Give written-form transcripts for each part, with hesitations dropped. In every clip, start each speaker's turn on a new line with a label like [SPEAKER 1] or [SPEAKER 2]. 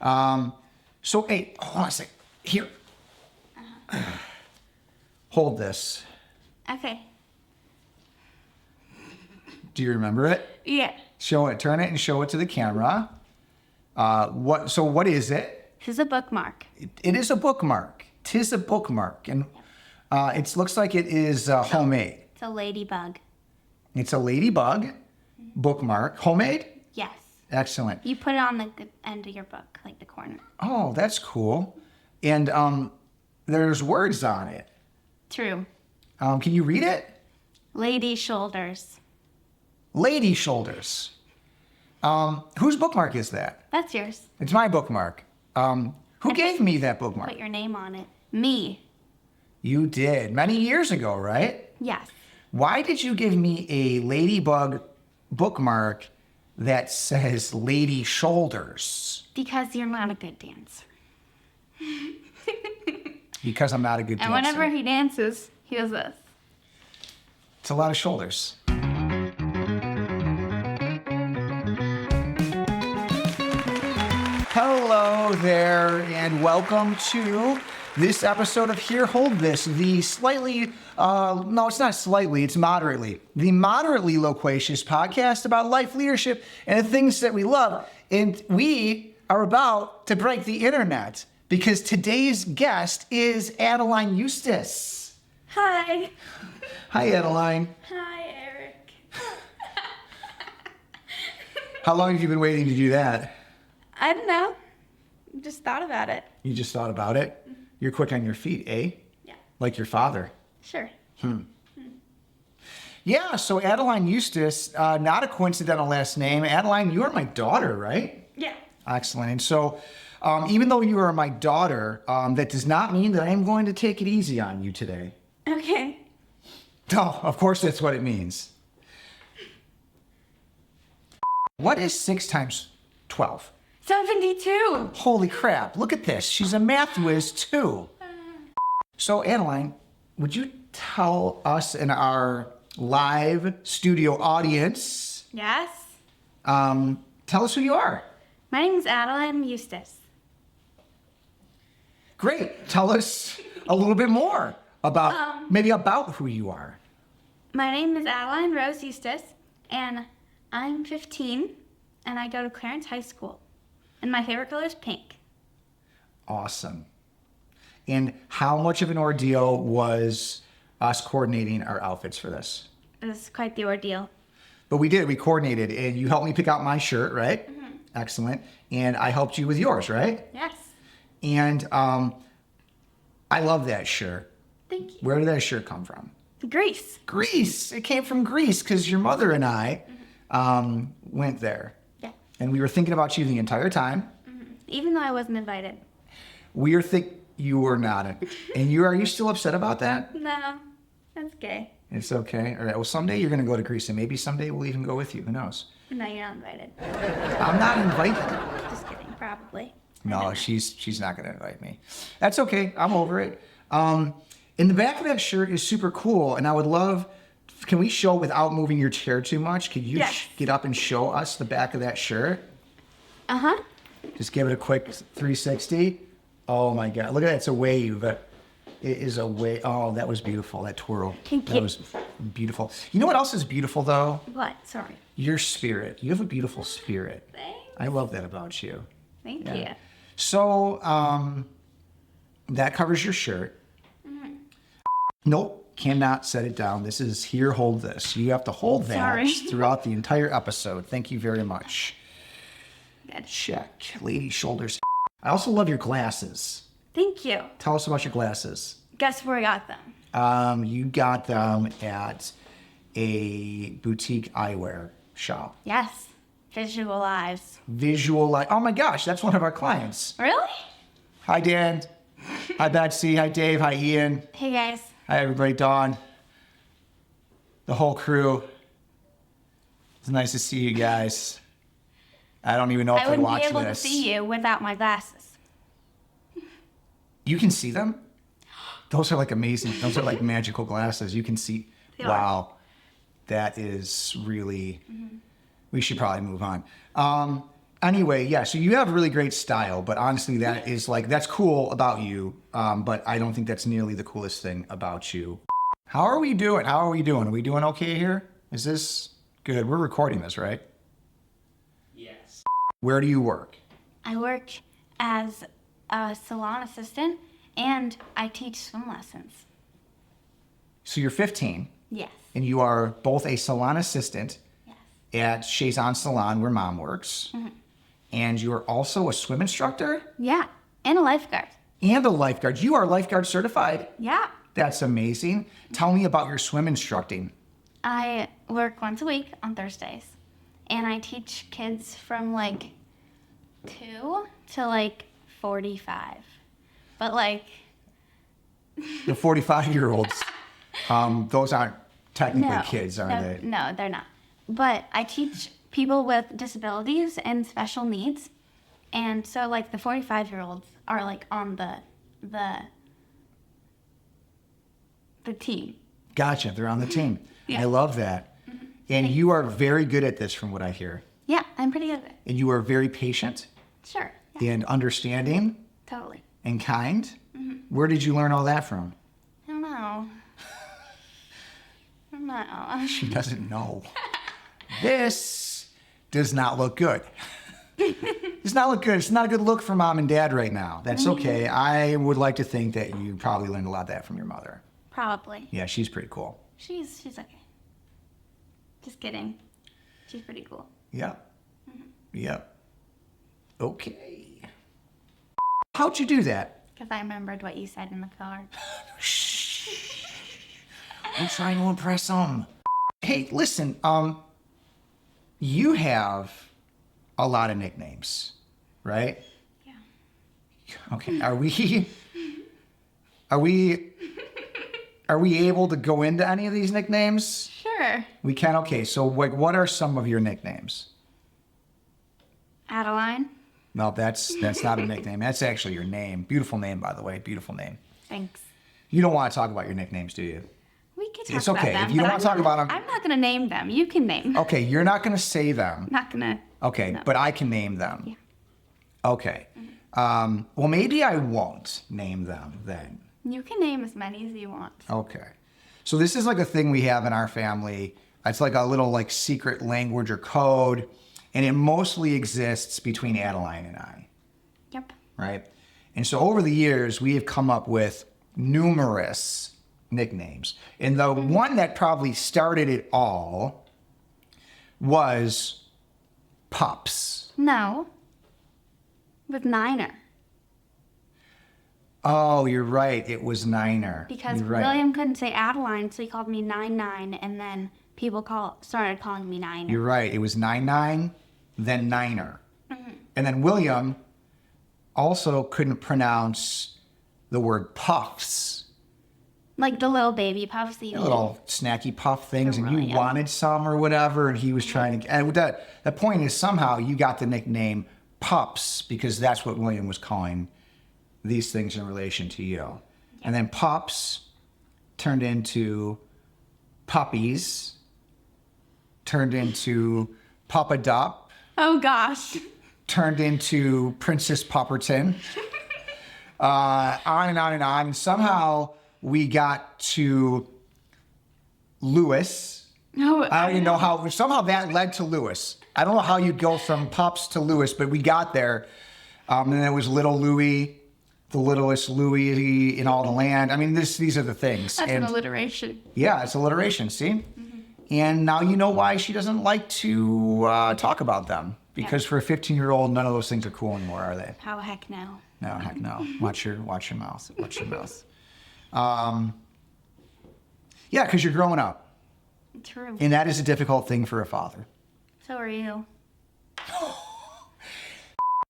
[SPEAKER 1] So, hey, hold on a second. Here. Hold this.
[SPEAKER 2] Okay.
[SPEAKER 1] Do you remember it?
[SPEAKER 2] Yeah.
[SPEAKER 1] Show it. Turn it and show it to the camera. What is it?
[SPEAKER 2] This is a bookmark.
[SPEAKER 1] It is a bookmark. 'Tis a bookmark. And it looks like it is homemade.
[SPEAKER 2] It's a ladybug.
[SPEAKER 1] It's a ladybug bookmark. Homemade?
[SPEAKER 2] Yes.
[SPEAKER 1] Excellent.
[SPEAKER 2] You put it on the end of your book, like the corner.
[SPEAKER 1] Oh, that's cool. And there's words on it.
[SPEAKER 2] True.
[SPEAKER 1] Can you read it?
[SPEAKER 2] Lady shoulders.
[SPEAKER 1] Lady shoulders. Whose bookmark is that?
[SPEAKER 2] That's yours.
[SPEAKER 1] It's my bookmark. Who gave me that bookmark?
[SPEAKER 2] Put your name on it. Me.
[SPEAKER 1] You did. Many years ago, right?
[SPEAKER 2] Yes.
[SPEAKER 1] Why did you give me a ladybug bookmark that says lady shoulders?
[SPEAKER 2] Because you're not a good dancer.
[SPEAKER 1] Because I'm not a good dancer.
[SPEAKER 2] And whenever he dances, he does this.
[SPEAKER 1] It's a lot of shoulders. Hello there, and welcome to this episode of Here Hold This, the slightly, no, it's not slightly, it's moderately, the moderately loquacious podcast about life, leadership, and the things that we love. And we are about to break the internet because today's guest is Adeline Eustice.
[SPEAKER 2] Hi.
[SPEAKER 1] Hi, Adeline.
[SPEAKER 2] Hi, Eric.
[SPEAKER 1] How long have you been waiting to do that?
[SPEAKER 2] I don't know. Just thought about it.
[SPEAKER 1] You just thought about it? You're quick on your feet, eh?
[SPEAKER 2] Yeah.
[SPEAKER 1] Like your father.
[SPEAKER 2] Sure.
[SPEAKER 1] Yeah, so Adeline Eustice, not a coincidental last name. Adeline, you are my daughter, right?
[SPEAKER 2] Yeah.
[SPEAKER 1] Excellent. And so even though you are my daughter, that does not mean that I am going to take it easy on you today.
[SPEAKER 2] Okay.
[SPEAKER 1] No, of course that's what it means. What is 6 times 12?
[SPEAKER 2] 72.
[SPEAKER 1] Holy crap, look at this. She's a math whiz too. So Adeline, would you tell us and our live studio audience,
[SPEAKER 2] Yes.
[SPEAKER 1] tell us who you are.
[SPEAKER 2] My name is Adeline Eustice.
[SPEAKER 1] Great. Tell us a little bit more about, maybe about who you are.
[SPEAKER 2] My name is Adeline Rose Eustice, and I'm 15, and I go to Clarence High School. And my favorite color is pink.
[SPEAKER 1] Awesome. And how much of an ordeal was us coordinating our outfits for this?
[SPEAKER 2] It was quite the ordeal.
[SPEAKER 1] But we did. We coordinated, and you helped me pick out my shirt, right? Mm-hmm. Excellent. And I helped you with yours, right?
[SPEAKER 2] Yes.
[SPEAKER 1] And I love that shirt.
[SPEAKER 2] Thank you.
[SPEAKER 1] Where did that shirt come from?
[SPEAKER 2] Greece.
[SPEAKER 1] Greece. It came from Greece because your mother and I went there.
[SPEAKER 2] Yeah.
[SPEAKER 1] And we were thinking about you the entire time.
[SPEAKER 2] Mm-hmm. Even though I wasn't invited.
[SPEAKER 1] You were not. And are you still upset about that?
[SPEAKER 2] No, that's okay.
[SPEAKER 1] It's okay. All right. Well, someday you're going to go to Greece, and maybe someday we'll even go with you. Who knows?
[SPEAKER 2] No, you're not invited.
[SPEAKER 1] I'm not invited.
[SPEAKER 2] Just kidding, probably.
[SPEAKER 1] No, she's not going to invite me. That's okay. I'm over it. In the back of that shirt is super cool, and I would love. Can we show without moving your chair too much? Could you
[SPEAKER 2] Yes.
[SPEAKER 1] get up and show us the back of that shirt?
[SPEAKER 2] Uh-huh.
[SPEAKER 1] Just give it a quick 360. Oh my God! Look at that. It's a wave. It is a wave. Oh, that was beautiful. That twirl.
[SPEAKER 2] Thank
[SPEAKER 1] That
[SPEAKER 2] you.
[SPEAKER 1] was beautiful. You know what else is beautiful though?
[SPEAKER 2] What? Sorry.
[SPEAKER 1] Your spirit. You have a beautiful spirit.
[SPEAKER 2] Thanks.
[SPEAKER 1] I love that about you.
[SPEAKER 2] Thank
[SPEAKER 1] Yeah.
[SPEAKER 2] you.
[SPEAKER 1] So, that covers your shirt.
[SPEAKER 2] Mm-hmm.
[SPEAKER 1] Nope, cannot set it down. This is here, hold this. You have to hold that
[SPEAKER 2] Sorry.
[SPEAKER 1] throughout the entire episode. Thank you very much.
[SPEAKER 2] Good.
[SPEAKER 1] Check. Lady shoulders. I also love your glasses.
[SPEAKER 2] Thank you.
[SPEAKER 1] Tell us about your glasses.
[SPEAKER 2] Guess where I got them?
[SPEAKER 1] You got them at a boutique eyewear shop.
[SPEAKER 2] Yes. Visualize.
[SPEAKER 1] Oh my gosh, that's one of our clients.
[SPEAKER 2] Really?
[SPEAKER 1] Hi, Dan. Hi, Betsy. Hi, Dave. Hi, Ian.
[SPEAKER 2] Hey, guys.
[SPEAKER 1] Hi, everybody. Dawn. The whole crew. It's nice to see you guys. I don't even know if
[SPEAKER 2] I
[SPEAKER 1] I'd
[SPEAKER 2] wouldn't
[SPEAKER 1] watch
[SPEAKER 2] be able
[SPEAKER 1] this.
[SPEAKER 2] to see you without my glasses.
[SPEAKER 1] You can see them? Those are like amazing. Those are like magical glasses. You can see.
[SPEAKER 2] They are.
[SPEAKER 1] Wow. That is really... We should probably move on. Anyway, yeah, so you have really great style, but honestly, that is like, that's cool about you, but I don't think that's nearly the coolest thing about you. How are we doing? Are we doing okay here? Is this good? We're recording this, right?
[SPEAKER 3] Yes.
[SPEAKER 1] Where do you work?
[SPEAKER 2] I work as a salon assistant and I teach swim lessons.
[SPEAKER 1] So you're 15,
[SPEAKER 2] Yes.
[SPEAKER 1] and you are both a salon assistant
[SPEAKER 2] Yes.
[SPEAKER 1] at Chazon Salon, where Mom works, and you're also a swim instructor
[SPEAKER 2] Yeah. And a lifeguard.
[SPEAKER 1] and a lifeguard. You are lifeguard certified.
[SPEAKER 2] Yeah.
[SPEAKER 1] That's amazing. Tell me about your swim instructing.
[SPEAKER 2] I work once a week on Thursdays. And I teach kids from like 2 to like 45. But like,
[SPEAKER 1] The 45-year-olds, those aren't technically
[SPEAKER 2] no.
[SPEAKER 1] kids, are
[SPEAKER 2] no,
[SPEAKER 1] they?
[SPEAKER 2] No, they're not. But I teach people with disabilities and special needs. And so like the 45-year-olds are like on the team.
[SPEAKER 1] Gotcha. They're on the team.
[SPEAKER 2] Yeah.
[SPEAKER 1] I love that. And you are very good at this, from what I hear.
[SPEAKER 2] Yeah, I'm pretty good at it.
[SPEAKER 1] And you are very patient
[SPEAKER 2] Sure. Yeah,
[SPEAKER 1] and understanding
[SPEAKER 2] totally.
[SPEAKER 1] and kind. Where did you learn all that from?
[SPEAKER 2] I don't know. I don't know.
[SPEAKER 1] She doesn't know. This does not look good. It's not look good. It's not a good look for Mom and Dad right now. That's okay. I would like to think that you probably learned a lot of that from your mother.
[SPEAKER 2] Probably.
[SPEAKER 1] Yeah, she's pretty cool.
[SPEAKER 2] She's okay. Just kidding. She's pretty cool.
[SPEAKER 1] Yep. Yep. Okay. How'd you do that?
[SPEAKER 2] Because I remembered what you said in the car.
[SPEAKER 1] Shh. I'm trying to impress them. Hey, listen, you have a lot of nicknames, right?
[SPEAKER 2] Yeah.
[SPEAKER 1] Okay. Are we able to go into any of these nicknames?
[SPEAKER 2] Sure.
[SPEAKER 1] We can. Okay. So what are some of your nicknames?
[SPEAKER 2] Adeline.
[SPEAKER 1] No, that's not a nickname. That's actually your name. Beautiful name, by the way. Beautiful name.
[SPEAKER 2] Thanks.
[SPEAKER 1] You don't want to talk about your nicknames, do you?
[SPEAKER 2] We could talk
[SPEAKER 1] It's
[SPEAKER 2] about
[SPEAKER 1] okay.
[SPEAKER 2] them.
[SPEAKER 1] If you don't
[SPEAKER 2] but
[SPEAKER 1] want to talk about them.
[SPEAKER 2] I'm not going to name them. You can name.
[SPEAKER 1] Okay, you're not going to say them.
[SPEAKER 2] Not going to.
[SPEAKER 1] Okay,
[SPEAKER 2] No.
[SPEAKER 1] but I can name them.
[SPEAKER 2] Yeah.
[SPEAKER 1] Okay. Well, maybe I won't name them then.
[SPEAKER 2] You can name as many as you want.
[SPEAKER 1] Okay. So this is like a thing we have in our family. It's like a little like secret language or code, and it mostly exists between Adeline and I,
[SPEAKER 2] Yep.
[SPEAKER 1] right? And so over the years, we have come up with numerous nicknames. And the one that probably started it all was Pups.
[SPEAKER 2] No. With Niner.
[SPEAKER 1] Oh, you're right. It was Niner.
[SPEAKER 2] Because
[SPEAKER 1] You're right.
[SPEAKER 2] William couldn't say Adeline, so he called me 99, and then people started calling me Niner.
[SPEAKER 1] You're right. It was 99, then Niner. And then William also couldn't pronounce the word puffs.
[SPEAKER 2] Like the little baby puffs that you eat.
[SPEAKER 1] Little snacky puff things, and you
[SPEAKER 2] William.
[SPEAKER 1] wanted some or whatever, and he was trying to. And the point is, somehow you got the nickname Pups because that's what William was calling these things in relation to you. And then Pups turned into Puppies, turned into Papa Dup,
[SPEAKER 2] Oh gosh.
[SPEAKER 1] turned into Princess Pupperton, on and on and on. And somehow we got to Lewis.
[SPEAKER 2] No,
[SPEAKER 1] I don't even know how, somehow that led to Lewis. I don't know how you go from Pups to Lewis, but we got there. And then it was Little Louie, the littlest Louie in all the land. I mean, these are the things.
[SPEAKER 2] That's
[SPEAKER 1] And
[SPEAKER 2] an alliteration.
[SPEAKER 1] yeah, it's alliteration, see? And now you know why she doesn't like to talk about them. Because for a 15-year-old, none of those things are cool anymore, are they?
[SPEAKER 2] How heck no.
[SPEAKER 1] No, heck no. Watch your mouth. Watch your mouth. Yeah, because you're growing up.
[SPEAKER 2] True.
[SPEAKER 1] And that is a difficult thing for a father.
[SPEAKER 2] So are you.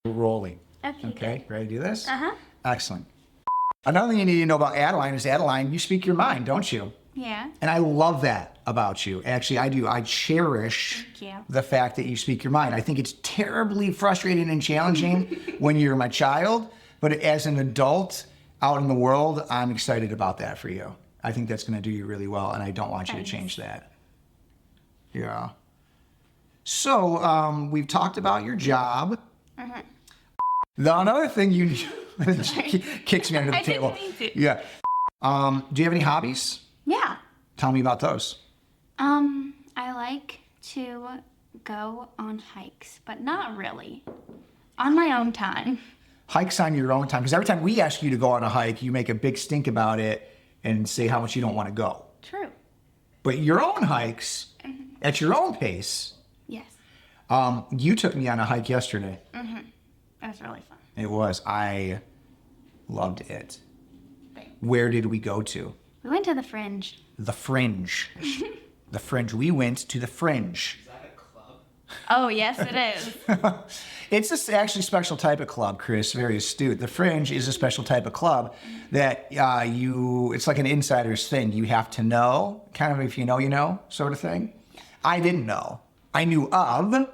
[SPEAKER 1] Rolling.
[SPEAKER 2] Okay.
[SPEAKER 1] Okay, ready to do this?
[SPEAKER 2] Uh-huh.
[SPEAKER 1] Excellent. Another thing you need to know about Adeline is, Adeline, you speak your mind, don't you?
[SPEAKER 2] Yeah.
[SPEAKER 1] And I love that about you. Actually, I do. I cherish
[SPEAKER 2] Thank you.
[SPEAKER 1] the fact that you speak your mind. I think it's terribly frustrating and challenging when you're my child, but as an adult out in the world, I'm excited about that for you. I think that's going to do you really well, and I don't want you
[SPEAKER 2] Thanks.
[SPEAKER 1] to change that. Yeah. So we've talked about your job. Another thing you kicks me under the
[SPEAKER 2] I
[SPEAKER 1] table.
[SPEAKER 2] didn't mean to.
[SPEAKER 1] Yeah. Do you have any hobbies?
[SPEAKER 2] Yeah.
[SPEAKER 1] Tell me about those.
[SPEAKER 2] I like to go on hikes, but not really. On my own time.
[SPEAKER 1] Hikes on your own time, because every time we ask you to go on a hike, you make a big stink about it and say how much you don't want to go.
[SPEAKER 2] True.
[SPEAKER 1] But your own hikes, at your own pace.
[SPEAKER 2] Yes.
[SPEAKER 1] You took me on a hike yesterday.
[SPEAKER 2] That was really fun.
[SPEAKER 1] It was. I loved it.
[SPEAKER 2] Thanks.
[SPEAKER 1] Where did we go to?
[SPEAKER 2] We went to the Fringe.
[SPEAKER 1] The Fringe. The Fringe. We went to the Fringe.
[SPEAKER 3] Is that a club?
[SPEAKER 2] Oh, yes, it is.
[SPEAKER 1] It's actually a special type of club, Chris. Very astute. The Fringe is a special type of club that it's like an insider's thing. You have to know, kind of if you know, you know, sort of thing. I didn't know. I knew of.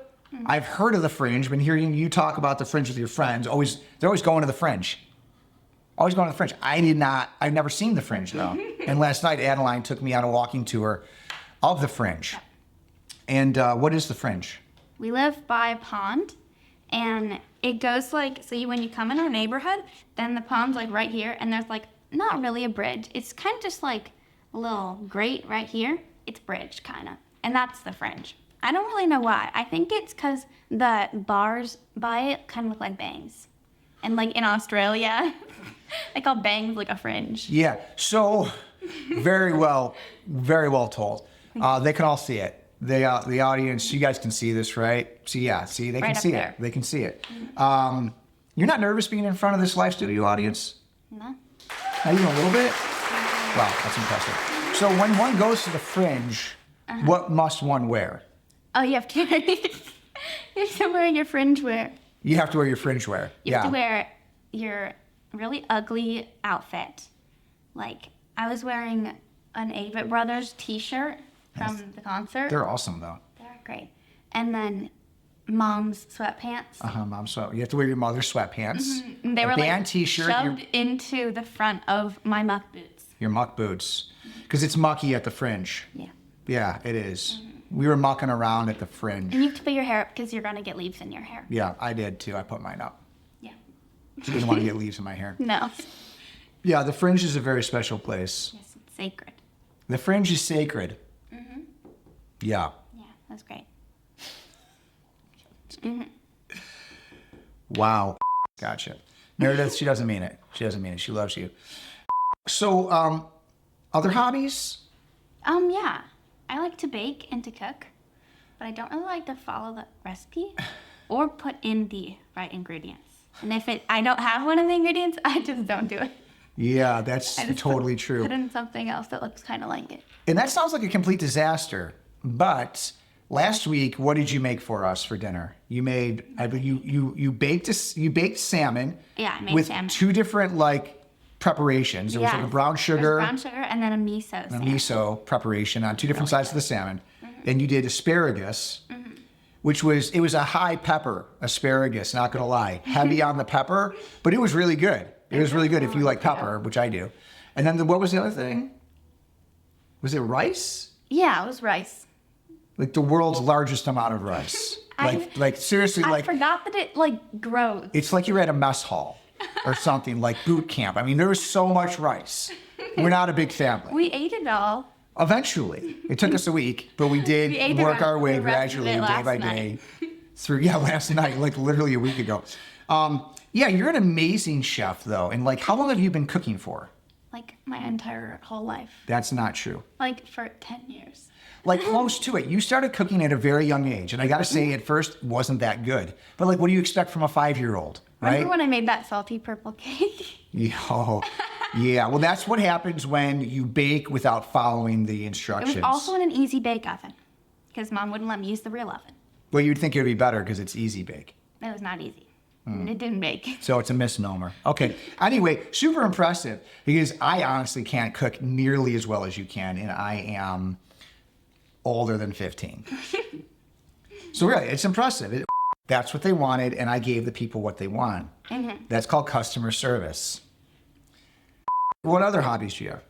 [SPEAKER 1] I've heard of the Fringe. Been hearing you talk about the Fringe with your friends. They're always going to the Fringe. Always going to the Fringe. I've never seen the Fringe though. And last night, Adeline took me on a walking tour of the Fringe. And what is the Fringe?
[SPEAKER 2] We live by a pond, and it goes like, when you come in our neighborhood, then the pond's like right here, and there's like not really a bridge. It's kind of just like a little grate right here. It's bridged kind of, and that's the Fringe. I don't really know why. I think it's because the bars by it kind of look like bangs. And like in Australia, they call bangs like a fringe.
[SPEAKER 1] Yeah, so very well told. They can all see it. The audience, you guys can see this, right? See, they
[SPEAKER 2] Right
[SPEAKER 1] can
[SPEAKER 2] up
[SPEAKER 1] see
[SPEAKER 2] there.
[SPEAKER 1] it. They can see it. You're not nervous being in front of this live studio audience?
[SPEAKER 2] No?
[SPEAKER 1] Not even a little bit? Wow, that's impressive. So when one goes to the Fringe, what must one wear?
[SPEAKER 2] Oh, you have to wear your fringe wear.
[SPEAKER 1] You have to wear your Fringe wear.
[SPEAKER 2] You have to wear your really ugly outfit. Like, I was wearing an Avett Brothers t-shirt from the concert.
[SPEAKER 1] They're awesome, though.
[SPEAKER 2] They're great. And then mom's sweatpants.
[SPEAKER 1] Mom sweat. You have to wear your mother's sweatpants.
[SPEAKER 2] And they were
[SPEAKER 1] band
[SPEAKER 2] like
[SPEAKER 1] t-shirt.
[SPEAKER 2] shoved into the front of my muck boots.
[SPEAKER 1] Your muck boots. Because it's mucky at the Fringe.
[SPEAKER 2] Yeah.
[SPEAKER 1] Yeah, it is. We were mucking around at the Fringe.
[SPEAKER 2] And you have to put your hair up because you're going to get leaves in your hair.
[SPEAKER 1] Yeah, I did too. I put mine up.
[SPEAKER 2] Yeah.
[SPEAKER 1] She didn't want to get leaves in my hair.
[SPEAKER 2] No.
[SPEAKER 1] Yeah, the Fringe is a very special place.
[SPEAKER 2] Yes, it's sacred.
[SPEAKER 1] The Fringe is sacred. Yeah.
[SPEAKER 2] Yeah, that's great.
[SPEAKER 1] Wow. Gotcha. Meredith, she doesn't mean it. She doesn't mean it. She loves you. So, other hobbies?
[SPEAKER 2] Yeah. I like to bake and to cook, but I don't really like to follow the recipe or put in the right ingredients. And if I don't have one of the ingredients, I just don't do it.
[SPEAKER 1] Yeah, that's
[SPEAKER 2] I just
[SPEAKER 1] totally true.
[SPEAKER 2] Put in something else that looks kind of like it.
[SPEAKER 1] And that sounds like a complete disaster. But last week, what did you make for us for dinner? You made you baked salmon.
[SPEAKER 2] Yeah, I made
[SPEAKER 1] with
[SPEAKER 2] salmon.
[SPEAKER 1] two different preparations. There was like a brown sugar,
[SPEAKER 2] Brown sugar and then a miso.
[SPEAKER 1] and a miso preparation on two different sides of the salmon. And you did asparagus, which was a high pepper asparagus. Not gonna lie, heavy on the pepper, but it was really good. It was really good if you like pepper, which I do. And then what was the other thing? Was it rice?
[SPEAKER 2] Yeah, it was rice.
[SPEAKER 1] Like the world's largest amount of rice. Like seriously,
[SPEAKER 2] I
[SPEAKER 1] like
[SPEAKER 2] forgot that it grows.
[SPEAKER 1] it's like you're at a mess hall or something, like boot camp. I mean, there was so much rice. We're not a big family.
[SPEAKER 2] We ate it all.
[SPEAKER 1] Eventually, it took us a week, but we
[SPEAKER 2] We
[SPEAKER 1] did
[SPEAKER 2] ate
[SPEAKER 1] work our way
[SPEAKER 2] the rest of
[SPEAKER 1] gradually,
[SPEAKER 2] it
[SPEAKER 1] day
[SPEAKER 2] last
[SPEAKER 1] by
[SPEAKER 2] night.
[SPEAKER 1] day, through. Yeah, last night, like literally a week ago. Yeah, you're an amazing chef, though. And how long have you been cooking for?
[SPEAKER 2] Like my entire whole life.
[SPEAKER 1] That's not true.
[SPEAKER 2] Like for 10 years.
[SPEAKER 1] Close to it. You started cooking at a very young age, and I got to say, at first, wasn't that good. But what do you expect from a 5-year-old, right?
[SPEAKER 2] Remember when I made that salty purple cake?
[SPEAKER 1] Oh, yeah. Well, that's what happens when you bake without following the
[SPEAKER 2] It
[SPEAKER 1] instructions.
[SPEAKER 2] was also in an easy bake oven because mom wouldn't let me use the real oven.
[SPEAKER 1] Well, you'd think it would be better because it's easy bake.
[SPEAKER 2] It was not easy. It didn't bake.
[SPEAKER 1] So it's a misnomer. Okay. Anyway, super impressive because I honestly can't cook nearly as well as you can, and I am older than 15. So really, it's impressive. That's what they wanted, and I gave the people what they want. That's called customer service. What other hobbies do you have?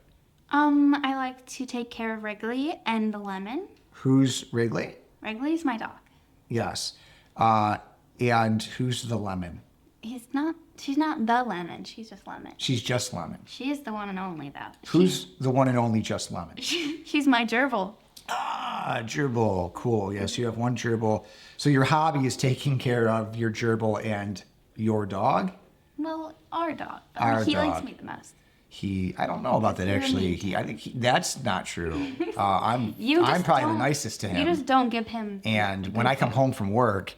[SPEAKER 2] I like to take care of Wrigley and the lemon.
[SPEAKER 1] Who's Wrigley?
[SPEAKER 2] Wrigley's my dog.
[SPEAKER 1] Yes. And who's the lemon?
[SPEAKER 2] She's not the lemon. She's just lemon.
[SPEAKER 1] She's just lemon.
[SPEAKER 2] She is the one and only, though.
[SPEAKER 1] Who's the one and only just lemon?
[SPEAKER 2] She's my gerbil.
[SPEAKER 1] Ah, gerbil. Cool. Yes, you have one gerbil. So your hobby is taking care of your gerbil and your dog?
[SPEAKER 2] Well, our dog.
[SPEAKER 1] Our
[SPEAKER 2] he
[SPEAKER 1] dog.
[SPEAKER 2] likes me the most.
[SPEAKER 1] I don't know about that actually. I think that's not true. I'm probably the nicest to him.
[SPEAKER 2] You just don't give him.
[SPEAKER 1] And when I come home from work,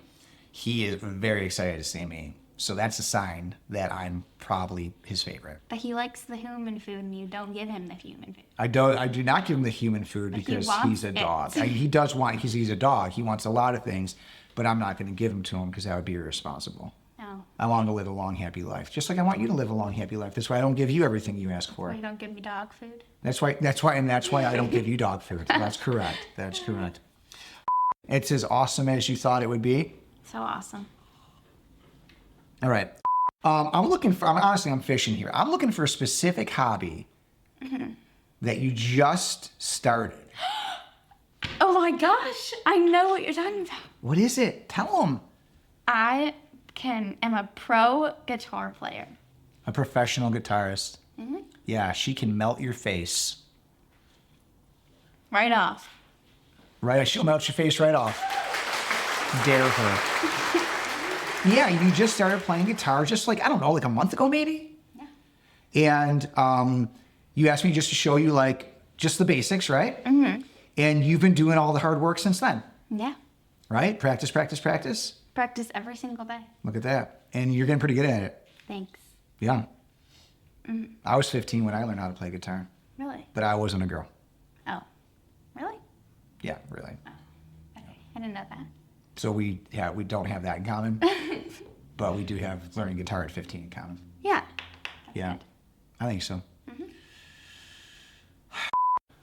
[SPEAKER 1] he is very excited to see me. So that's a sign that I'm probably his favorite.
[SPEAKER 2] But he likes the human food, and you don't give him the human food.
[SPEAKER 1] I do not give him the human food because he's a dog. He does want, because he's a dog. He wants a lot of things, but I'm not going to give them to him because that would be irresponsible.
[SPEAKER 2] No.
[SPEAKER 1] I want him to live a long, happy life, just like I want you to live a long, happy life. That's why I don't give you everything you ask for.
[SPEAKER 2] Well, you don't give me dog food.
[SPEAKER 1] That's why I don't give you dog food. That's correct. That's correct. It's as awesome as you thought it would be.
[SPEAKER 2] So awesome.
[SPEAKER 1] All right. I'm fishing here. I'm looking for a specific hobby that you just started.
[SPEAKER 2] Oh my gosh, I know what you're talking about.
[SPEAKER 1] What is it? Tell them.
[SPEAKER 2] I am a pro guitar player.
[SPEAKER 1] A professional guitarist. Mm-hmm. Yeah, she can melt your face.
[SPEAKER 2] Right off.
[SPEAKER 1] Right, she'll melt your face right off. Dare her. Yeah, you just started playing guitar just like, I don't know, like a month ago maybe? Yeah. And you asked me just to show you like just the basics, right? Mm-hmm. And you've been doing all the hard work since then.
[SPEAKER 2] Yeah.
[SPEAKER 1] Right? Practice, practice, practice.
[SPEAKER 2] Practice every single day.
[SPEAKER 1] Look at that. And you're getting pretty good at it.
[SPEAKER 2] Thanks.
[SPEAKER 1] Yeah. Mm-hmm. I was 15 when I learned how to play guitar.
[SPEAKER 2] Really?
[SPEAKER 1] But I wasn't a girl.
[SPEAKER 2] Oh. Really?
[SPEAKER 1] Yeah, really.
[SPEAKER 2] Oh. Okay. I didn't know that.
[SPEAKER 1] So we don't have that in common, but we do have learning guitar at 15 in common.
[SPEAKER 2] Yeah.
[SPEAKER 1] Yeah,
[SPEAKER 2] good.
[SPEAKER 1] I think so.
[SPEAKER 2] Mm-hmm.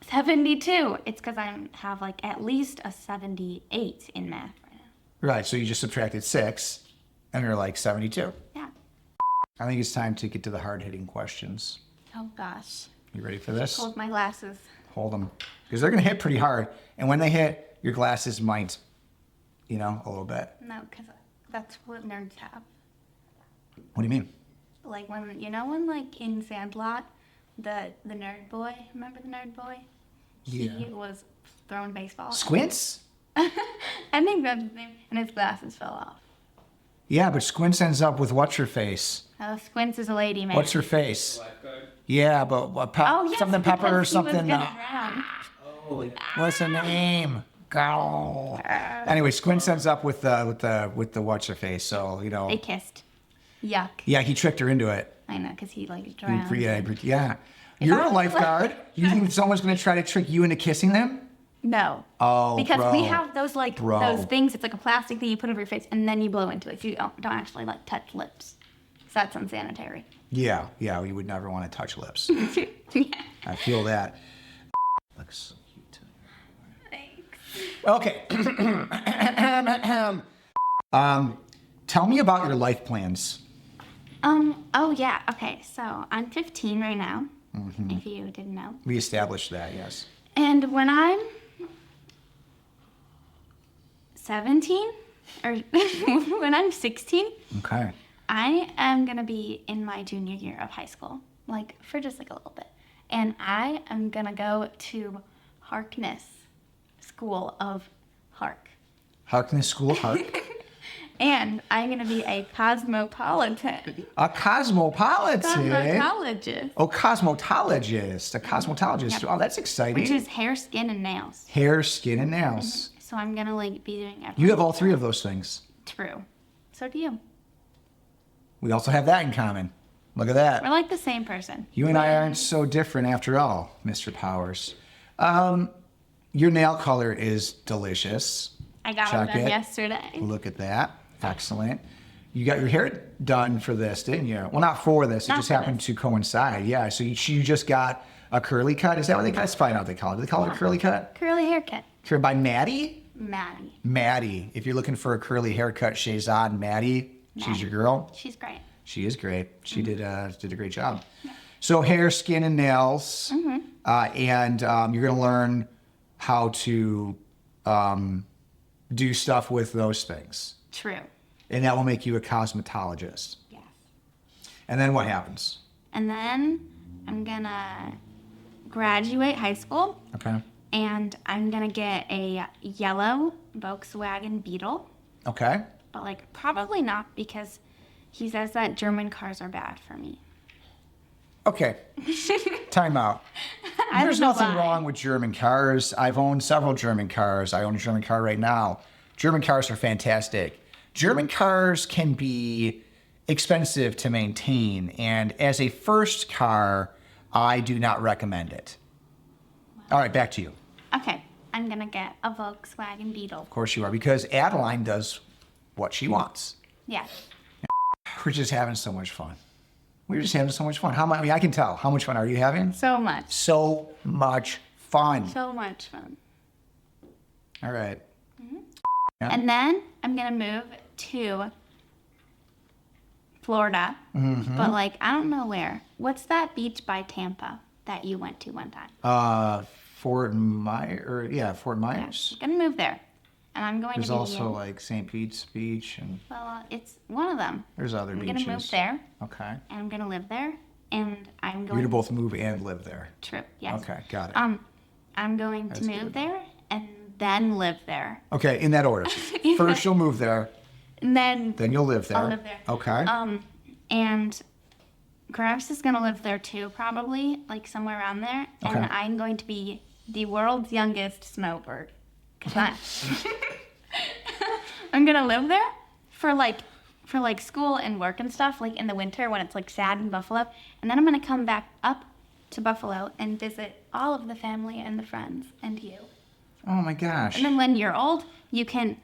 [SPEAKER 2] 72. It's because I have like at least a 78 in math right now.
[SPEAKER 1] Right, so you just subtracted 6, and you're like 72.
[SPEAKER 2] Yeah.
[SPEAKER 1] I think it's time to get to the hard-hitting questions.
[SPEAKER 2] Oh gosh.
[SPEAKER 1] You ready for this?
[SPEAKER 2] Hold my glasses.
[SPEAKER 1] Hold them, because they're going to hit pretty hard, and when they hit, your glasses might, a little bit.
[SPEAKER 2] No, because that's what nerds have.
[SPEAKER 1] What do you mean?
[SPEAKER 2] Like when like in Sandlot, the nerd boy, remember the nerd boy? He was throwing baseball.
[SPEAKER 1] Squints?
[SPEAKER 2] I think that's his name. And his glasses fell off.
[SPEAKER 1] Yeah, but Squints ends up with what's her face?
[SPEAKER 2] Oh, Squints is a lady, man.
[SPEAKER 1] What's her face?
[SPEAKER 3] Lifeguard.
[SPEAKER 1] Yeah, but something pepper or something. What's her name? Girl. Anyway, Squints ends up with the what's her face. So
[SPEAKER 2] They kissed. Yuck.
[SPEAKER 1] Yeah, he tricked her into it.
[SPEAKER 2] I know, because he like drowned.
[SPEAKER 1] Yeah. You're a lifeguard. You think someone's gonna try to trick you into kissing them?
[SPEAKER 2] No.
[SPEAKER 1] Oh,
[SPEAKER 2] because
[SPEAKER 1] bro.
[SPEAKER 2] we have those those things. It's like a plastic thing you put over your face and then you blow into it. So you don't actually like touch lips. So that's unsanitary.
[SPEAKER 1] Yeah. We would never want to touch lips.
[SPEAKER 2] Yeah.
[SPEAKER 1] I feel that. Looks so cute too.
[SPEAKER 2] Thanks.
[SPEAKER 1] Okay. Tell me about your life plans.
[SPEAKER 2] Oh yeah. Okay. So I'm 15 right now. Mm-hmm. If you didn't know.
[SPEAKER 1] We established that, yes.
[SPEAKER 2] And when I'm 17 or when I'm 16,
[SPEAKER 1] okay,
[SPEAKER 2] I am going to be in my junior year of high school, like for just like a little bit. And I am going to go to Harkness School of Hark.
[SPEAKER 1] Harkness School of Hark.
[SPEAKER 2] And I'm going to be a cosmopolitan.
[SPEAKER 1] A cosmopolitan?
[SPEAKER 2] Cosmetologist.
[SPEAKER 1] Oh, cosmetologist. A cosmetologist.
[SPEAKER 2] Yep.
[SPEAKER 1] Oh, that's exciting.
[SPEAKER 2] Which is hair, skin, and nails.
[SPEAKER 1] Hair, skin, and nails.
[SPEAKER 2] So I'm going to be doing everything.
[SPEAKER 1] You have all 3 of those things.
[SPEAKER 2] True. So do you.
[SPEAKER 1] We also have that in common. Look at that.
[SPEAKER 2] We're like the same person.
[SPEAKER 1] You and I aren't so different after all, Mr. Powers. Your nail color is delicious.
[SPEAKER 2] I got it done yesterday.
[SPEAKER 1] Look at that. Excellent. You got your hair done for this, didn't you? Well, not for this. It just happened to coincide. Yeah. So you just got a curly cut. Is that what they call it? Let's find out what they call it. Do they call it a curly cut?
[SPEAKER 2] Curly haircut.
[SPEAKER 1] By Maddie?
[SPEAKER 2] Maddie.
[SPEAKER 1] Maddie. If you're looking for a curly haircut, Shazad, Maddie. She's your girl.
[SPEAKER 2] She's great.
[SPEAKER 1] She is great. She did a great job. Yeah. So hair, skin, and nails. Mm-hmm. And you're going to learn how to do stuff with those things.
[SPEAKER 2] True.
[SPEAKER 1] And that will make you a cosmetologist.
[SPEAKER 2] Yes.
[SPEAKER 1] And then what happens?
[SPEAKER 2] And then I'm gonna graduate high school.
[SPEAKER 1] Okay.
[SPEAKER 2] And I'm gonna get a yellow Volkswagen Beetle.
[SPEAKER 1] Okay.
[SPEAKER 2] But like probably not because he says that German cars are bad for me.
[SPEAKER 1] Okay. Time out. There's
[SPEAKER 2] don't know
[SPEAKER 1] nothing
[SPEAKER 2] why.
[SPEAKER 1] wrong with German cars. I've owned several German cars. I own a German car right now. German cars are fantastic. German cars can be expensive to maintain, and as a first car, I do not recommend it. All right, back to you.
[SPEAKER 2] Okay, I'm gonna get a Volkswagen Beetle.
[SPEAKER 1] Of course you are, because Adeline does what she wants.
[SPEAKER 2] Yeah.
[SPEAKER 1] We're just having so much fun. We're just having so much fun. I mean, I can tell. How much fun are you having?
[SPEAKER 2] So much.
[SPEAKER 1] So much fun.
[SPEAKER 2] So much fun.
[SPEAKER 1] All right. Yeah.
[SPEAKER 2] And then I'm gonna move to Florida. But like I don't know where. What's that beach by Tampa that you went to one time?
[SPEAKER 1] Fort Myers.
[SPEAKER 2] I'm gonna move there. And I'm going
[SPEAKER 1] There's
[SPEAKER 2] to be
[SPEAKER 1] also like St. Pete's Beach, and
[SPEAKER 2] well, it's one of them.
[SPEAKER 1] there's other
[SPEAKER 2] I'm
[SPEAKER 1] beaches.
[SPEAKER 2] gonna move there
[SPEAKER 1] Okay.
[SPEAKER 2] and I'm gonna live there and I'm
[SPEAKER 1] You're
[SPEAKER 2] going
[SPEAKER 1] gonna both move and live there.
[SPEAKER 2] trip, yes.
[SPEAKER 1] Okay, got it.
[SPEAKER 2] I'm going to
[SPEAKER 1] That's
[SPEAKER 2] move
[SPEAKER 1] good.
[SPEAKER 2] there and then live there.
[SPEAKER 1] Okay, in that order. First you'll move there,
[SPEAKER 2] And then
[SPEAKER 1] then you'll live there.
[SPEAKER 2] I'll live there.
[SPEAKER 1] Okay.
[SPEAKER 2] And Graves is gonna live there too, probably, like somewhere around there.
[SPEAKER 1] Okay.
[SPEAKER 2] And I'm going to be the world's youngest snowbird. 'Cause I'm gonna live there for like school and work and stuff, like in the winter when it's like sad in Buffalo. And then I'm gonna come back up to Buffalo and visit all of the family and the friends and you.
[SPEAKER 1] Oh my gosh.
[SPEAKER 2] And then when you're old, you can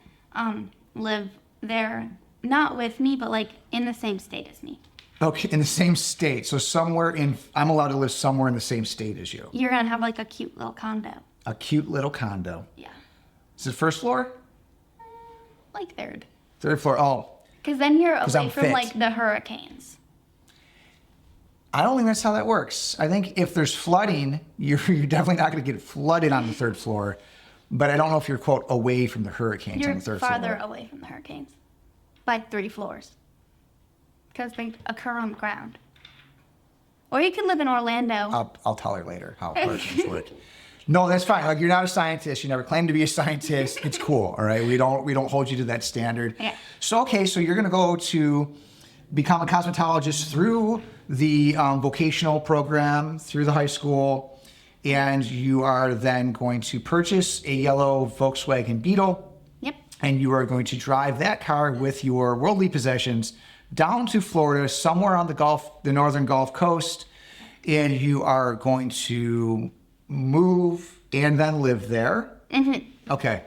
[SPEAKER 2] live there, not with me, but like in the same state as me.
[SPEAKER 1] Okay, in the same state. So I'm allowed to live somewhere in the same state as you.
[SPEAKER 2] You're gonna have like a cute little condo.
[SPEAKER 1] A cute little condo.
[SPEAKER 2] Yeah.
[SPEAKER 1] Is it first floor?
[SPEAKER 2] Like third.
[SPEAKER 1] Third floor. Oh,
[SPEAKER 2] Because then you're
[SPEAKER 1] 'Cause
[SPEAKER 2] away
[SPEAKER 1] I'm
[SPEAKER 2] from
[SPEAKER 1] fit.
[SPEAKER 2] like the hurricanes.
[SPEAKER 1] I don't think that's how that works. I think if there's flooding, you're definitely not going to get flooded on the third floor. But I don't know if you're, quote, away from the hurricanes
[SPEAKER 2] You're
[SPEAKER 1] on the third
[SPEAKER 2] farther
[SPEAKER 1] floor.
[SPEAKER 2] away from the hurricanes. By 3 floors. Because they occur on the ground. Or you can live in Orlando.
[SPEAKER 1] I'll tell her later how hurricanes work. No, that's fine. Like, you're not a scientist. You never claimed to be a scientist. It's cool, all right? We don't hold you to that standard.
[SPEAKER 2] Yeah.
[SPEAKER 1] So, okay, so you're going to go to become a cosmetologist through the vocational program, through the high school, and you are then going to purchase a yellow Volkswagen Beetle,
[SPEAKER 2] Yep.
[SPEAKER 1] and you are going to drive that car with your worldly possessions down to Florida, somewhere on the northern Gulf Coast, and you are going to move and then live there.
[SPEAKER 2] Mm-hmm.
[SPEAKER 1] Okay.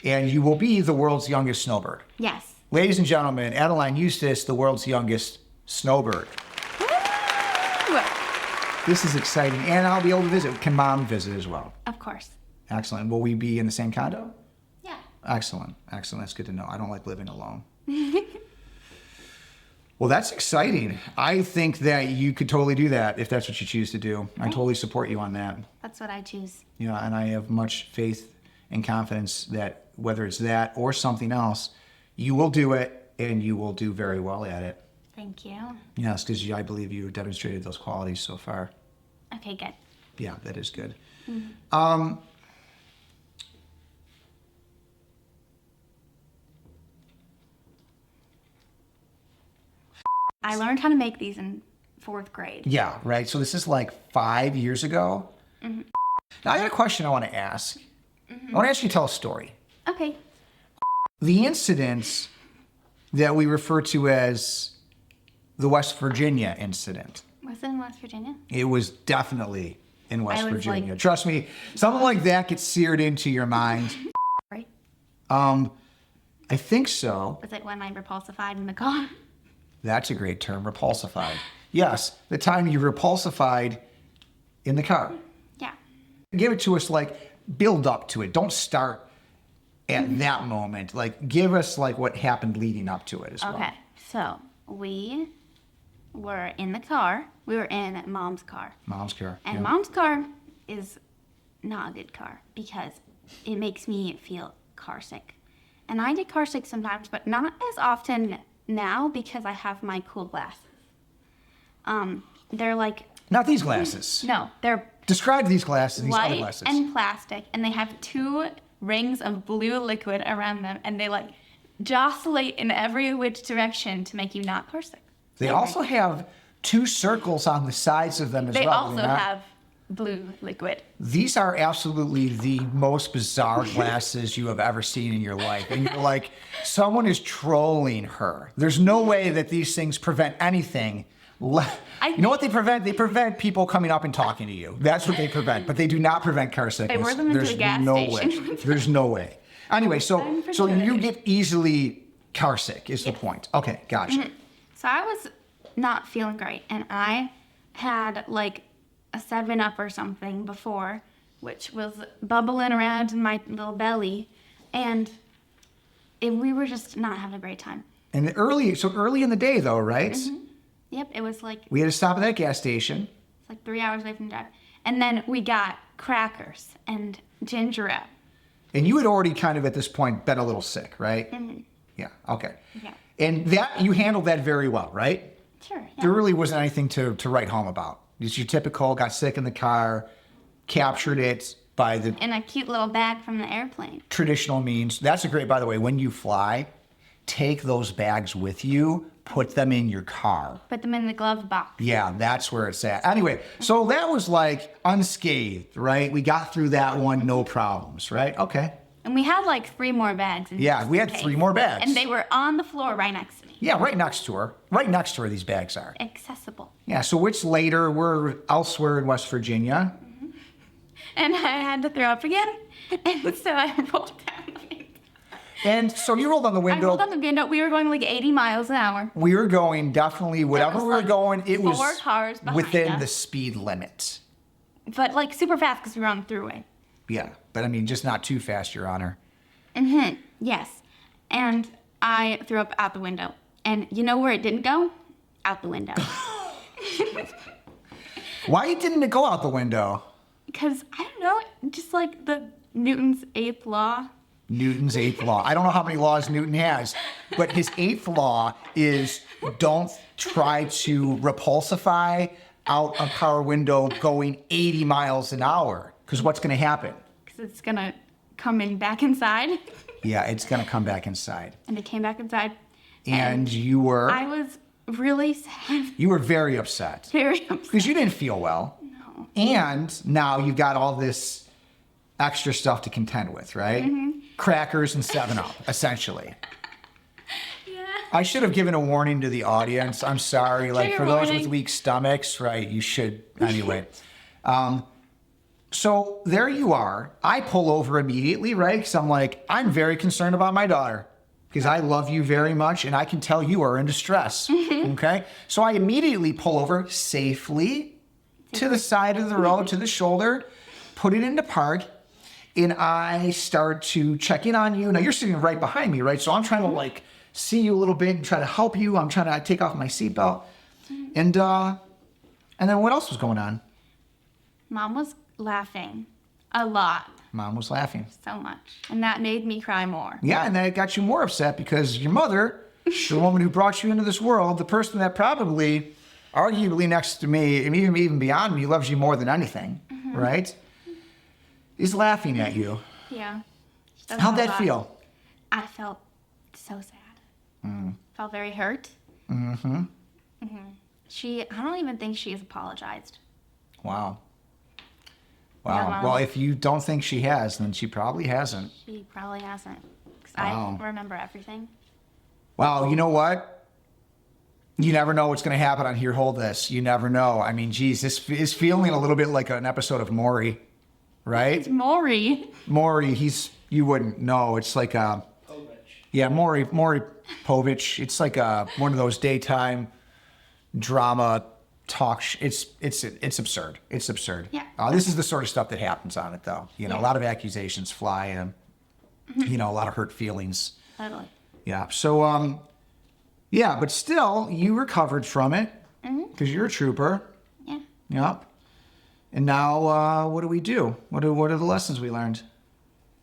[SPEAKER 1] And you will be the world's youngest snowbird.
[SPEAKER 2] Yes.
[SPEAKER 1] Ladies and gentlemen, Adeline Eustice, the world's youngest snowbird.
[SPEAKER 2] Woo!
[SPEAKER 1] This is exciting. And I'll be able to visit. Can Mom visit as well?
[SPEAKER 2] Of course.
[SPEAKER 1] Excellent. Will we be in the same condo?
[SPEAKER 2] Yeah.
[SPEAKER 1] Excellent. Excellent. That's good to know. I don't like living alone. Well, that's exciting. I think that you could totally do that if that's what you choose to do. I totally support you on that.
[SPEAKER 2] That's what I choose.
[SPEAKER 1] Yeah, and I have much faith and confidence that whether it's that or something else, you will do it and you will do very well at it.
[SPEAKER 2] Thank you.
[SPEAKER 1] Yes, because I believe you demonstrated those qualities so far.
[SPEAKER 2] Okay, good.
[SPEAKER 1] Yeah, that is good.
[SPEAKER 2] I learned how to make these in 4th grade.
[SPEAKER 1] Yeah, right. So this is like 5 years ago. Now I got a question I want to ask. I want to ask you to tell a story.
[SPEAKER 2] Okay.
[SPEAKER 1] The incident that we refer to as the West Virginia incident.
[SPEAKER 2] Was it in West Virginia?
[SPEAKER 1] It was definitely in West
[SPEAKER 2] was
[SPEAKER 1] Virginia.
[SPEAKER 2] like-
[SPEAKER 1] Trust me, something like that gets seared into your mind.
[SPEAKER 2] Right?
[SPEAKER 1] I think so.
[SPEAKER 2] Was it when I repulsified in the car?
[SPEAKER 1] That's a great term, repulsified. Yes, the time you repulsified in the car.
[SPEAKER 2] Yeah.
[SPEAKER 1] Give it to us, like, build up to it. Don't start at that moment. Like, give us, like, what happened leading up to it as well.
[SPEAKER 2] Okay. So we were in the car. We were in Mom's car.
[SPEAKER 1] Mom's car.
[SPEAKER 2] And
[SPEAKER 1] yeah.
[SPEAKER 2] Mom's car is not a good car because it makes me feel car sick. And I get car sick sometimes, but not as often now because I have my cool glasses. They're like,
[SPEAKER 1] Not these glasses.
[SPEAKER 2] no, they're
[SPEAKER 1] Describe these glasses, these other
[SPEAKER 2] white
[SPEAKER 1] glasses.
[SPEAKER 2] and plastic, and they have 2 rings of blue liquid around them, and they like jostlate in every which direction to make you not car sick.
[SPEAKER 1] They also have 2 circles on the sides of them as
[SPEAKER 2] They
[SPEAKER 1] well.
[SPEAKER 2] also
[SPEAKER 1] do they not?
[SPEAKER 2] have blue liquid.
[SPEAKER 1] These are absolutely the most bizarre glasses you have ever seen in your life. And you're like, someone is trolling her. There's no way that these things prevent anything. You know what they prevent? They prevent people coming up and talking to you. That's what they prevent. But they do not prevent car sickness.
[SPEAKER 2] They wore them into
[SPEAKER 1] There's
[SPEAKER 2] a gas
[SPEAKER 1] no
[SPEAKER 2] station.
[SPEAKER 1] way. There's no way. Anyway, so
[SPEAKER 2] I'm
[SPEAKER 1] you get easily car sick is the point. Okay, gotcha.
[SPEAKER 2] So I was not feeling great, and I had like a 7-Up or something before, which was bubbling around in my little belly, and we were just not having a great time.
[SPEAKER 1] And early in the day though, right?
[SPEAKER 2] Yep, it was like
[SPEAKER 1] We had to stop at that gas station.
[SPEAKER 2] it's like 3 hours away from the drive, and then we got crackers and ginger ale.
[SPEAKER 1] And you had already kind of at this point been a little sick, right? Yeah, okay.
[SPEAKER 2] Yeah,
[SPEAKER 1] And that you handled that very well, right?
[SPEAKER 2] sure.
[SPEAKER 1] There
[SPEAKER 2] Yeah.
[SPEAKER 1] really wasn't anything to write home about. It's your typical, got sick in the car, captured it by the
[SPEAKER 2] In a cute little bag from the airplane.
[SPEAKER 1] traditional means. That's a great, by the way, when you fly, take those bags with you, put them in your car.
[SPEAKER 2] Put them in the glove box.
[SPEAKER 1] Yeah, that's where it's at. Anyway, so that was like unscathed, right? We got through that one, no problems, right? Okay.
[SPEAKER 2] And we had like 3 more bags. In
[SPEAKER 1] Yeah,
[SPEAKER 2] just
[SPEAKER 1] we
[SPEAKER 2] in
[SPEAKER 1] had
[SPEAKER 2] case.
[SPEAKER 1] 3 more bags.
[SPEAKER 2] And they were on the floor right next to me.
[SPEAKER 1] Yeah, right next to her. Right next to her, these bags are.
[SPEAKER 2] Accessible.
[SPEAKER 1] Yeah, so which later, we're elsewhere in West Virginia.
[SPEAKER 2] And I had to throw up again. And so I rolled down the window.
[SPEAKER 1] And so you rolled on the
[SPEAKER 2] I
[SPEAKER 1] window.
[SPEAKER 2] rolled down the window. We were going like 80 miles an hour.
[SPEAKER 1] We were going definitely, whatever
[SPEAKER 2] was
[SPEAKER 1] we were
[SPEAKER 2] like
[SPEAKER 1] going, it
[SPEAKER 2] 4
[SPEAKER 1] was
[SPEAKER 2] cars behind
[SPEAKER 1] within
[SPEAKER 2] us.
[SPEAKER 1] the speed limit.
[SPEAKER 2] But like super fast because we were on the thruway.
[SPEAKER 1] Yeah, but I mean, just not too fast, Your Honor.
[SPEAKER 2] Yes. And I threw up out the window. And you know where it didn't go? Out the window.
[SPEAKER 1] Why didn't it go out the window?
[SPEAKER 2] Because, I don't know, just like the Newton's 8th law.
[SPEAKER 1] Newton's 8th law. I don't know how many laws Newton has, but his 8th law is don't try to repulsify out a car window going 80 miles an hour. Because what's going to happen?
[SPEAKER 2] Because it's going to come in back inside.
[SPEAKER 1] Yeah, it's going to come back inside.
[SPEAKER 2] And it came back inside.
[SPEAKER 1] And you were
[SPEAKER 2] I was really sad.
[SPEAKER 1] you were very upset
[SPEAKER 2] Very upset.
[SPEAKER 1] because you didn't feel well.
[SPEAKER 2] No.
[SPEAKER 1] And now you've got all this extra stuff to contend with, right?
[SPEAKER 2] Mm-hmm.
[SPEAKER 1] Crackers and 7-Up, essentially.
[SPEAKER 2] Yeah.
[SPEAKER 1] I should have given a warning to the audience. I'm sorry. Like,
[SPEAKER 2] Trigger
[SPEAKER 1] for those with
[SPEAKER 2] warning.
[SPEAKER 1] weak stomachs, right, you should, anyway. So there you are. I pull over immediately, right? Because I'm like, I'm very concerned about my daughter because I love you very much and I can tell you are in distress, okay? So I immediately pull over safely to the side of the road, to the shoulder, put it into park, and I start to check in on you. Now you're sitting right behind me, right? So I'm trying to like see you a little bit and try to help you. I'm trying to take off my seatbelt. And then what else was going on?
[SPEAKER 2] Mom was laughing a lot.
[SPEAKER 1] Mom was laughing.
[SPEAKER 2] So much. And that made me cry more.
[SPEAKER 1] Yeah, and then it got you more upset because your mother, the woman who brought you into this world, the person that probably, arguably next to me, and even beyond me, loves you more than anything, right? Is laughing at you.
[SPEAKER 2] Yeah. She does
[SPEAKER 1] How'd
[SPEAKER 2] a
[SPEAKER 1] that
[SPEAKER 2] lot.
[SPEAKER 1] feel?
[SPEAKER 2] I felt so sad. Felt very hurt. I don't even think she has apologized.
[SPEAKER 1] Wow.
[SPEAKER 2] Yeah,
[SPEAKER 1] Wow.
[SPEAKER 2] Mom.
[SPEAKER 1] Well, if you don't think she has, then she probably hasn't.
[SPEAKER 2] She probably hasn't. Because
[SPEAKER 1] Wow.
[SPEAKER 2] I remember everything.
[SPEAKER 1] Wow, you know what? You never know what's going to happen on Here, Hold This. You never know. I mean, geez, this is feeling a little bit like an episode of Maury, right?
[SPEAKER 2] It's Maury.
[SPEAKER 1] Maury, you wouldn't know. It's like
[SPEAKER 3] Povich.
[SPEAKER 1] yeah, Maury Povich. It's like one of those daytime drama talk. It's absurd. It's absurd.
[SPEAKER 2] Yeah.
[SPEAKER 1] This is the sort of stuff that happens on it, though. You know,
[SPEAKER 2] Yeah.
[SPEAKER 1] a lot of accusations fly, and you know, a lot of hurt feelings.
[SPEAKER 2] Totally.
[SPEAKER 1] Yeah. So, yeah, but still, you recovered from it because you're a trooper.
[SPEAKER 2] Yeah.
[SPEAKER 1] Yep. And now, what do we do? What are the lessons we learned?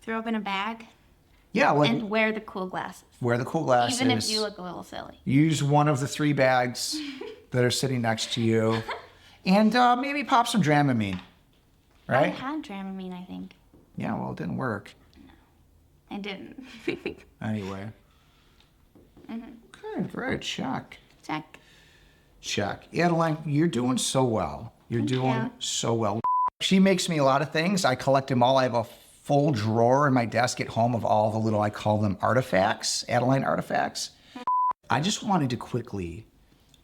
[SPEAKER 2] Throw up in a bag.
[SPEAKER 1] Yeah, like
[SPEAKER 2] And wear the cool glasses.
[SPEAKER 1] wear the cool glasses.
[SPEAKER 2] Even if you look a little silly.
[SPEAKER 1] Use one of the 3 bags that are sitting next to you. And maybe pop some Dramamine.
[SPEAKER 2] I
[SPEAKER 1] Right?
[SPEAKER 2] had Dramamine, I think.
[SPEAKER 1] Yeah, well, it didn't work.
[SPEAKER 2] I didn't.
[SPEAKER 1] Anyway. Good, right, check.
[SPEAKER 2] Check.
[SPEAKER 1] Check. Adeline, you're doing so well. You're doing
[SPEAKER 2] you.
[SPEAKER 1] so well. She makes me a lot of things. I collect them all. I have a full drawer in my desk at home of all the little, I call them artifacts, Adeline artifacts. I just wanted to quickly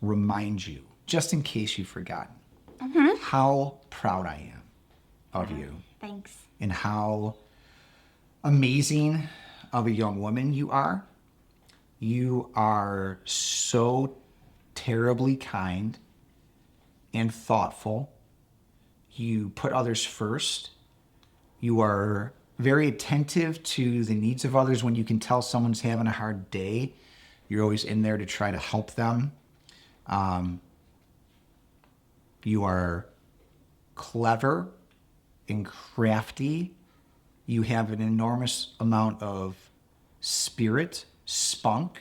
[SPEAKER 1] remind you, just in case you've forgotten, how proud I am of you
[SPEAKER 2] Thanks.
[SPEAKER 1] and how amazing of a young woman you are. You are so terribly kind and thoughtful. You put others first. You are very attentive to the needs of others. When you can tell someone's having a hard day, you're always in there to try to help them. You are clever and crafty. You have an enormous amount of spirit, spunk,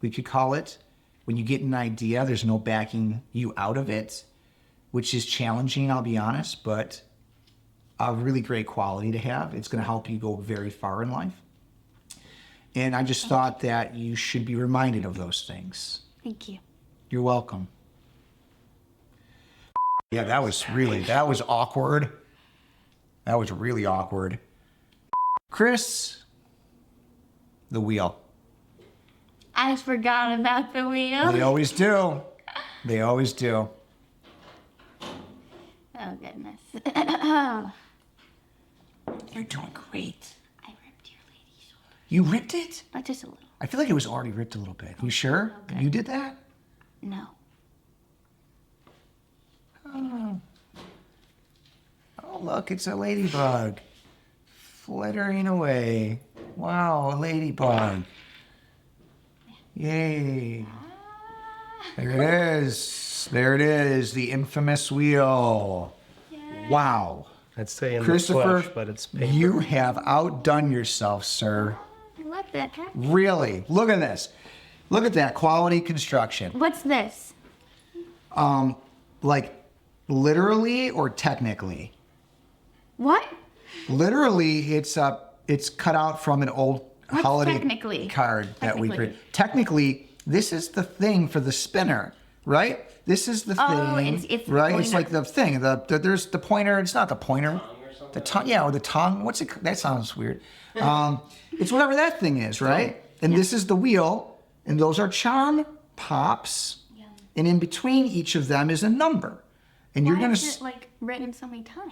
[SPEAKER 1] we could call it. When you get an idea, there's no backing you out of it, which is challenging, I'll be honest, but a really great quality to have. It's going to help you go very far in life. And I just thought that you should be reminded of those things.
[SPEAKER 2] Thank you.
[SPEAKER 1] You're welcome. Yeah, that was awkward. That was really awkward. Chris, the wheel.
[SPEAKER 2] I forgot about the wheel.
[SPEAKER 1] They always do. They always do.
[SPEAKER 2] Oh, goodness.
[SPEAKER 1] You're doing great.
[SPEAKER 2] I ripped your lady's shoulder.
[SPEAKER 1] You ripped it?
[SPEAKER 2] But just a little.
[SPEAKER 1] I feel like it was already ripped a little bit. You sure?
[SPEAKER 2] Okay.
[SPEAKER 1] You did that?
[SPEAKER 2] No.
[SPEAKER 1] Oh, look, it's a ladybug. Flittering away. Wow, a ladybug. Yay. There it is. There it is. The infamous wheel. Wow.
[SPEAKER 3] I'd say in the
[SPEAKER 1] Christopher,
[SPEAKER 3] flesh, but it's paper.
[SPEAKER 1] you have outdone yourself, sir.
[SPEAKER 2] I love that.
[SPEAKER 1] Really. Look at this. Look at that quality construction.
[SPEAKER 2] What's this?
[SPEAKER 1] Like literally or technically?
[SPEAKER 2] What?
[SPEAKER 1] Literally, it's cut out from an old
[SPEAKER 2] What's
[SPEAKER 1] holiday
[SPEAKER 2] technically?
[SPEAKER 1] card that we
[SPEAKER 2] Technically.
[SPEAKER 1] created. Technically, this is the thing for the spinner, right? This is the
[SPEAKER 2] Oh,
[SPEAKER 1] thing,
[SPEAKER 2] it's the
[SPEAKER 1] right? It's
[SPEAKER 2] pointer.
[SPEAKER 1] like the thing. There's the pointer. It's not the pointer. The tongue, yeah, or the tongue. What's it? That sounds weird. It's whatever that thing is, right? And this is the wheel, and those are charm pops, and in between each of them is a number, and you're
[SPEAKER 2] Why
[SPEAKER 1] gonna
[SPEAKER 2] is it like written so many times?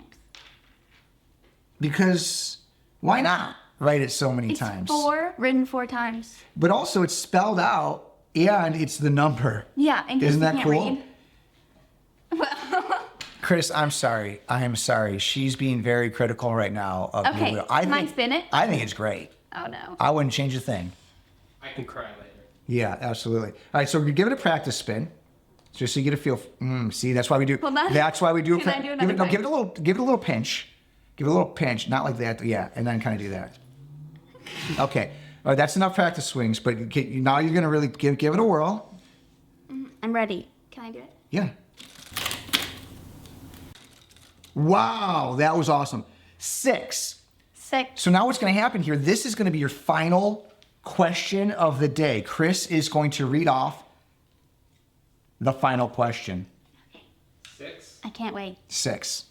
[SPEAKER 1] because why not write it so many
[SPEAKER 2] It's
[SPEAKER 1] times?
[SPEAKER 2] written 4 times.
[SPEAKER 1] But also it's spelled out and it's the number.
[SPEAKER 2] Yeah, in case
[SPEAKER 1] Isn't
[SPEAKER 2] you
[SPEAKER 1] that
[SPEAKER 2] can't
[SPEAKER 1] cool?
[SPEAKER 2] read.
[SPEAKER 1] Chris, I'm sorry. I am sorry. She's being very critical right now of the
[SPEAKER 2] Okay,
[SPEAKER 1] wheel.
[SPEAKER 2] can I spin it?
[SPEAKER 1] I think it's great.
[SPEAKER 2] Oh no.
[SPEAKER 1] I wouldn't change a thing.
[SPEAKER 3] I can cry later.
[SPEAKER 1] Yeah, absolutely. All right, so we give it a practice spin, just so you get a feel. See, that's why we do.
[SPEAKER 2] Well,
[SPEAKER 1] that's why we do.
[SPEAKER 2] Can I do
[SPEAKER 1] give
[SPEAKER 2] another
[SPEAKER 1] it, no,
[SPEAKER 2] bite?
[SPEAKER 1] give it a little pinch. Give it a little pinch, not like that. Yeah, and then kind of do that. Okay, all right, that's enough practice swings. But now you're gonna really give it a whirl.
[SPEAKER 2] I'm ready. Can I do it?
[SPEAKER 1] Yeah. Wow, that was awesome. 6.
[SPEAKER 2] 6.
[SPEAKER 1] So now what's going to happen here, this is going to be your final question of the day. Chris is going to read off the final question.
[SPEAKER 3] 6.
[SPEAKER 2] I can't wait.
[SPEAKER 1] 6.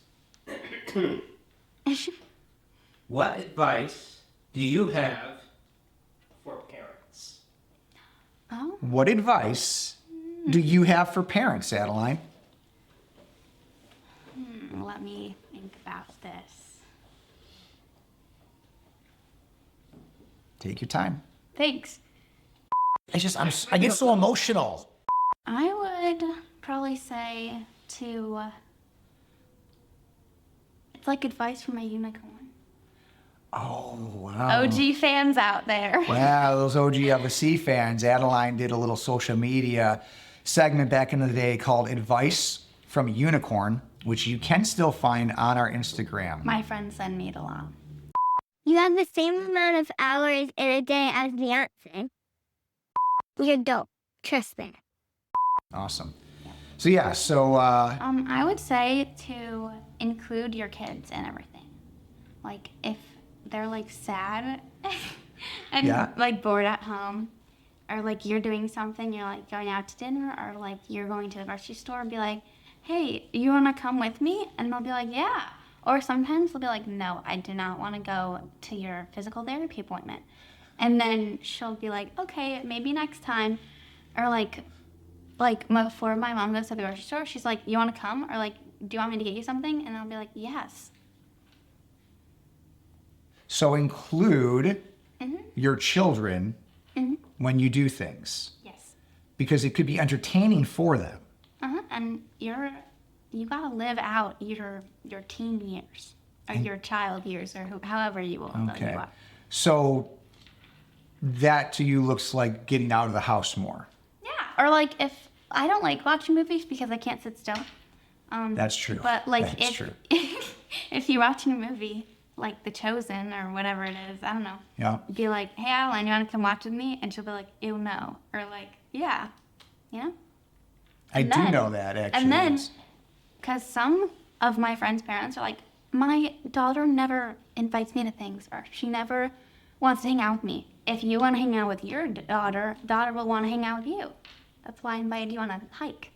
[SPEAKER 3] What advice do you have for parents?
[SPEAKER 2] Oh.
[SPEAKER 1] What advice do you have for parents, Adeline?
[SPEAKER 2] Let me think about this.
[SPEAKER 1] Take your time.
[SPEAKER 2] Thanks.
[SPEAKER 1] I get so emotional.
[SPEAKER 2] I would probably say to. It's like advice from a unicorn.
[SPEAKER 1] Oh, wow.
[SPEAKER 2] OG fans out there.
[SPEAKER 1] Wow, those OG LSC fans. Adeline did a little social media segment back in the day called Advice from a Unicorn, which you can still find on our Instagram.
[SPEAKER 2] My friends send me it a lot.
[SPEAKER 4] You have the same amount of hours in a day as Beyonce. You're dope. Trust me.
[SPEAKER 1] Awesome. So yeah,
[SPEAKER 2] I would say to include your kids in everything. Like if they're like sad and
[SPEAKER 1] Yeah.
[SPEAKER 2] like bored at home, or like you're doing something, you're like going out to dinner, or like you're going to the grocery store, and be like, hey, you want to come with me? And they'll be like, yeah. Or sometimes they'll be like, no, I do not want to go to your physical therapy appointment. And then she'll be like, okay, maybe next time. Or like before my mom goes to the grocery store, she's like, you want to come? Or like, do you want me to get you something? And I'll be like, yes.
[SPEAKER 1] so include
[SPEAKER 2] Mm-hmm.
[SPEAKER 1] your children when you do things,
[SPEAKER 2] Yes.
[SPEAKER 1] because it could be entertaining for them.
[SPEAKER 2] And you gotta live out your teen years or your child years or however you will.
[SPEAKER 1] Okay.
[SPEAKER 2] You are.
[SPEAKER 1] So that to you looks like getting out of the house more.
[SPEAKER 2] Yeah. Or like if I don't like watching movies because I can't sit still.
[SPEAKER 1] That's true.
[SPEAKER 2] But like
[SPEAKER 1] That's
[SPEAKER 2] if
[SPEAKER 1] true.
[SPEAKER 2] if you're watching a movie like The Chosen or whatever it is, I don't know.
[SPEAKER 1] Yeah.
[SPEAKER 2] Be like, hey Adeline, you wanna come watch with me? And she'll be like, ew no. Or like, yeah. You know?
[SPEAKER 1] I
[SPEAKER 2] And
[SPEAKER 1] do
[SPEAKER 2] then-
[SPEAKER 1] know that actually.
[SPEAKER 2] And then,
[SPEAKER 1] Yes.
[SPEAKER 2] because some of my friends' parents are like, my daughter never invites me to things, or she never wants to hang out with me. If you want to hang out with your daughter will want to hang out with you. That's why I invited you on a hike.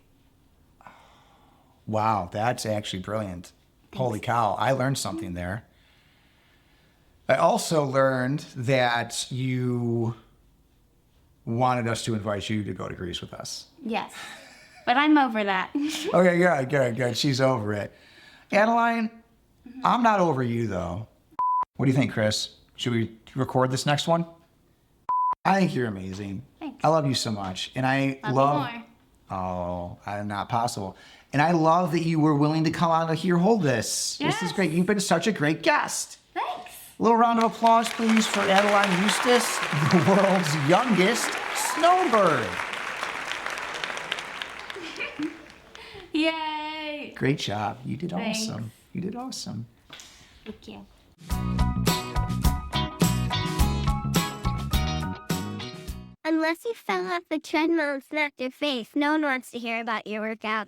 [SPEAKER 1] Wow, that's actually brilliant. Holy cow, I learned something there. I also learned that you wanted us to invite you to go to Greece with us.
[SPEAKER 2] Yes. But I'm over that.
[SPEAKER 1] Okay, good. She's over it. Adeline, I'm not over you though. What do you think, Chris? Should we record this next one? I think you're amazing.
[SPEAKER 2] Thanks.
[SPEAKER 1] I love you so much. And I
[SPEAKER 2] Love you more.
[SPEAKER 1] Oh, not possible. And I love that you were willing to come on to here, hold this. This is
[SPEAKER 2] Yes.
[SPEAKER 1] great. You've been such a great guest.
[SPEAKER 2] Thanks.
[SPEAKER 1] A little round of applause, please, for Adeline Eustice, the world's youngest snowbird.
[SPEAKER 2] Yay.
[SPEAKER 1] Great job. You did
[SPEAKER 2] Thanks.
[SPEAKER 1] awesome. You did awesome.
[SPEAKER 2] Thank you.
[SPEAKER 4] Unless you fell off the treadmill and smacked your face, no one wants to hear about your workout.